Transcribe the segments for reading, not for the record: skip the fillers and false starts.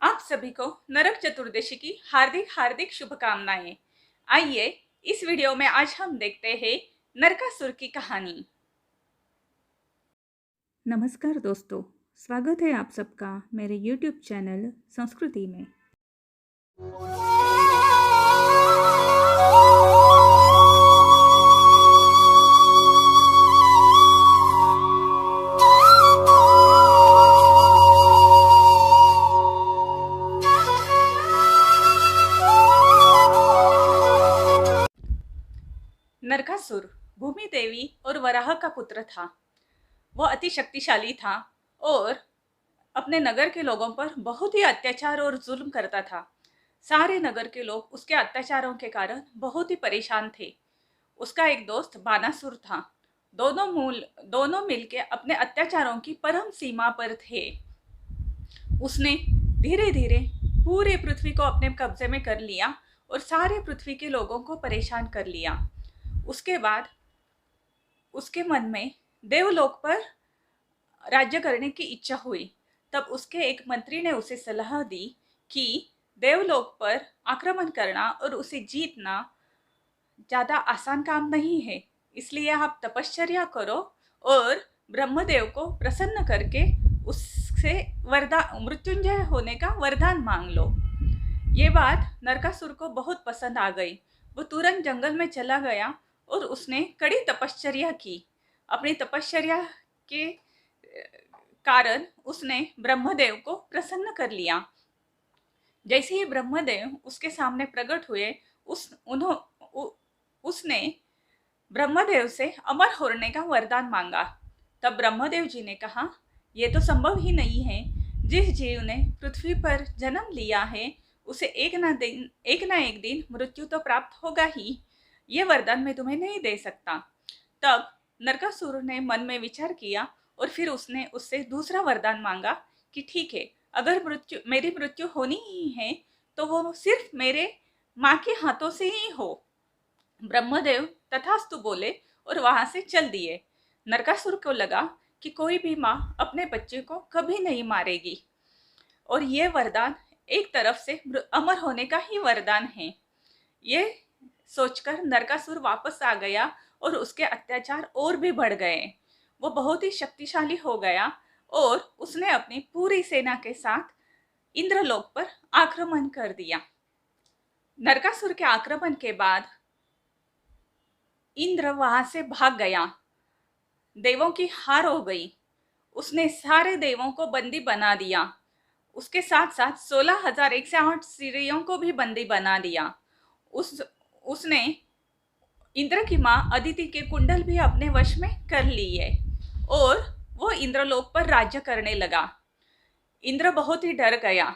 आप सभी को नरक चतुर्दशी की हार्दिक हार्दिक शुभकामनाएं। आइए इस वीडियो में आज हम देखते हैं नरकासुर की कहानी। नमस्कार दोस्तों, स्वागत है आप सबका मेरे YouTube चैनल संस्कृति में। नरकासुर भूमि देवी और वराह का पुत्र था। वह अति शक्तिशाली था और अपने नगर के लोगों पर बहुत ही अत्याचार और जुल्म करता था। सारे नगर के लोग उसके अत्याचारों के कारण बहुत ही परेशान थे। उसका एक दोस्त बानासुर था। दोनों मिलके अपने अत्याचारों की परम सीमा पर थे। उसने धीरे धीरे पूरे पृथ्वी को अपने कब्जे में कर लिया और सारे पृथ्वी के लोगों को परेशान कर लिया। उसके बाद उसके मन में देवलोक पर राज्य करने की इच्छा हुई। तब उसके एक मंत्री ने उसे सलाह दी कि देवलोक पर आक्रमण करना और उसे जीतना ज्यादा आसान काम नहीं है, इसलिए आप तपश्चर्या करो और ब्रह्मदेव को प्रसन्न करके उससे वरदान मृत्युंजय होने का वरदान मांग लो। ये बात नरकासुर को बहुत पसंद आ गई। वो तुरंत जंगल में चला गया और उसने कड़ी तपश्चर्या की। अपनी तपश्चर्या के कारण उसने ब्रह्मदेव को प्रसन्न कर लिया। जैसे ही ब्रह्मदेव उसके सामने प्रकट हुए, उसने ब्रह्मदेव से अमर होने का वरदान मांगा। तब ब्रह्मदेव जी ने कहा, ये तो संभव ही नहीं है। जिस जीव ने पृथ्वी पर जन्म लिया है उसे एक ना एक दिन मृत्यु तो प्राप्त होगा ही। ये वरदान मैं तुम्हें नहीं दे सकता। तब नरकासुर ने मन में विचार किया और फिर उसने उससे दूसरा वरदान मांगा कि ठीक है, अगर मेरी मृत्यु होनी ही है तो वो सिर्फ मेरे माँ के हाथों से ही हो। ब्रह्मदेव तथास्तु बोले और वहां से चल दिए। नरकासुर को लगा कि कोई भी माँ अपने बच्चे को कभी नहीं मारेगी और ये वरदान एक तरफ से अमर होने का ही वरदान है। ये सोचकर नरकासुर वापस आ गया और उसके अत्याचार और भी बढ़ गए। वो बहुत ही शक्तिशाली हो गया और उसने अपनी पूरी सेना के साथ इंद्रलोक पर आक्रमण कर दिया। नरकासुर के आक्रमण के बाद इंद्र वहां से भाग गया। देवों की हार हो गई। उसने सारे देवों को बंदी बना दिया। उसके साथ साथ 16,108 स्त्रियों को भी बंदी बना दिया। उसने इंद्र की माँ अदिति के कुंडल भी अपने वश में कर लिए और वो इंद्रलोक पर राज्य करने लगा। इंद्र बहुत ही डर गया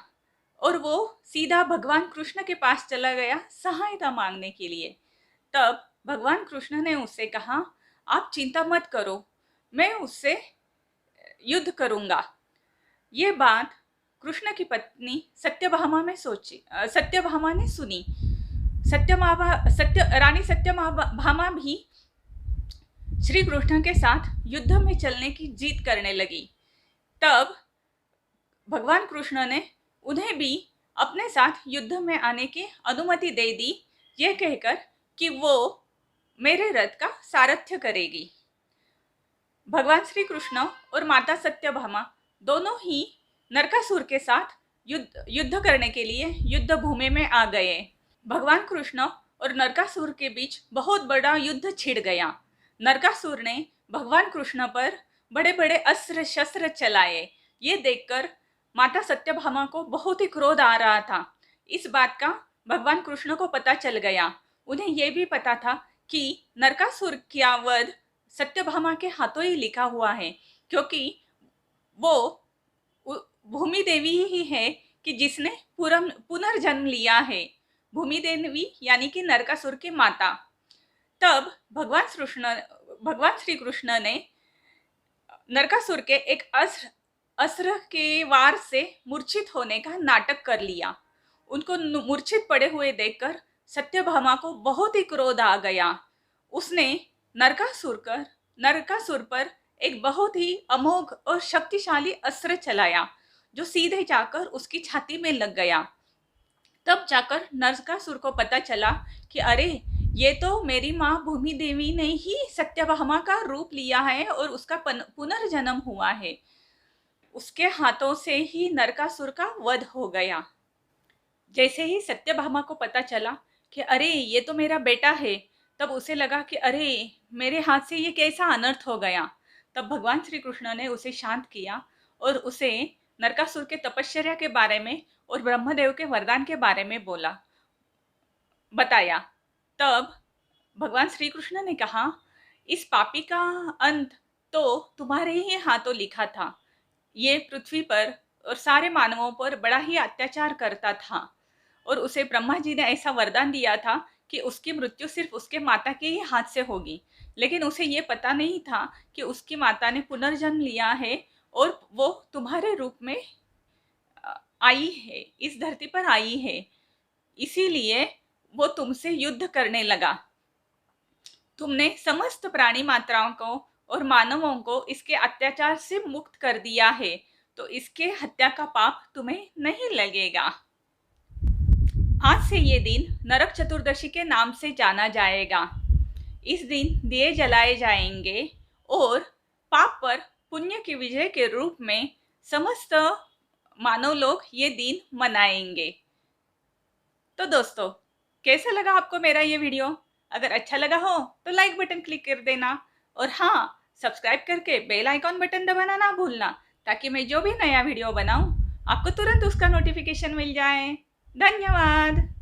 और वो सीधा भगवान कृष्ण के पास चला गया सहायता मांगने के लिए। तब भगवान कृष्ण ने उससे कहा, आप चिंता मत करो, मैं उससे युद्ध करूंगा। ये बात कृष्ण की पत्नी सत्यभामा ने सुनी। रानी सत्यभामा भी श्री कृष्ण के साथ युद्ध में चलने की जीत करने लगी। तब भगवान कृष्ण ने उन्हें भी अपने साथ युद्ध में आने की अनुमति दे दी, ये कहकर कि वो मेरे रथ का सारथ्य करेगी। भगवान श्री कृष्ण और माता सत्यभामा दोनों ही नरकासुर के साथ युद्ध करने के लिए युद्ध भूमि में आ गए। भगवान कृष्ण और नरकासुर के बीच बहुत बड़ा युद्ध छिड़ गया। नरकासुर ने भगवान कृष्ण पर बड़े बड़े अस्त्र शस्त्र चलाए। ये देखकर माता सत्यभामा को बहुत ही क्रोध आ रहा था। इस बात का भगवान कृष्ण को पता चल गया। उन्हें यह भी पता था कि नरकासुर का वध सत्यभामा के हाथों ही लिखा हुआ है, क्योंकि वो भूमि देवी ही है कि जिसने पुनर्जन्म लिया है। भूमि देवी यानी कि नरकासुर की माता। तब भगवान श्री कृष्ण ने नरकासुर के एक अस्त्र के वार से मूर्छित होने का नाटक कर लिया। उनको मूर्छित पड़े हुए देखकर सत्यभामा को बहुत ही क्रोध आ गया। उसने नरकासुर पर एक बहुत ही अमोघ और शक्तिशाली अस्त्र चलाया, जो सीधे जाकर उसकी छाती में लग गया। तब जाकर नरकासुर को पता चला कि अरे, ये तो मेरी माँ भूमि देवी ने ही सत्यभामा का रूप लिया है और उसका पुनर्जन्म हुआ है। उसके हाथों से ही नरकासुर का वध हो गया। जैसे ही सत्यभामा को पता चला कि अरे, ये तो मेरा बेटा है, तब उसे लगा कि अरे, मेरे हाथ से ये कैसा अनर्थ हो गया। तब भगवान श्री कृष्ण ने उसे शांत किया और उसे नरकासुर के तपश्चर्या के बारे में और ब्रह्मदेव के वरदान के बारे में बताया। तब भगवान श्री कृष्ण ने कहा, इस पापी का अंत तो तुम्हारे ही हाथों लिखा था। ये पृथ्वी पर और सारे मानवों पर बड़ा ही अत्याचार करता था और उसे ब्रह्मा जी ने ऐसा वरदान दिया था कि उसकी मृत्यु सिर्फ उसके माता के ही हाथ से होगी। लेकिन उसे ये पता नहीं था कि उसकी माता ने पुनर्जन्म लिया है और वो तुम्हारे रूप में आई है, इस धरती पर आई है। इसीलिए वो तुमसे युद्ध करने लगा। तुमने समस्त प्राणी मात्राओं को और मानवों को इसके अत्याचार से मुक्त कर दिया है, तो इसके हत्या का पाप तुम्हें नहीं लगेगा। आज से ये दिन नरक चतुर्दशी के नाम से जाना जाएगा। इस दिन दिए जलाए जाएंगे और पाप पर पुण्य की विजय के रूप में समस्त मानव लोग ये दिन मनाएंगे। तो दोस्तों, कैसा लगा आपको मेरा ये वीडियो? अगर अच्छा लगा हो तो लाइक बटन क्लिक कर देना और हाँ, सब्सक्राइब करके बेल आइकॉन बटन दबाना ना भूलना, ताकि मैं जो भी नया वीडियो बनाऊं आपको तुरंत उसका नोटिफिकेशन मिल जाए। धन्यवाद।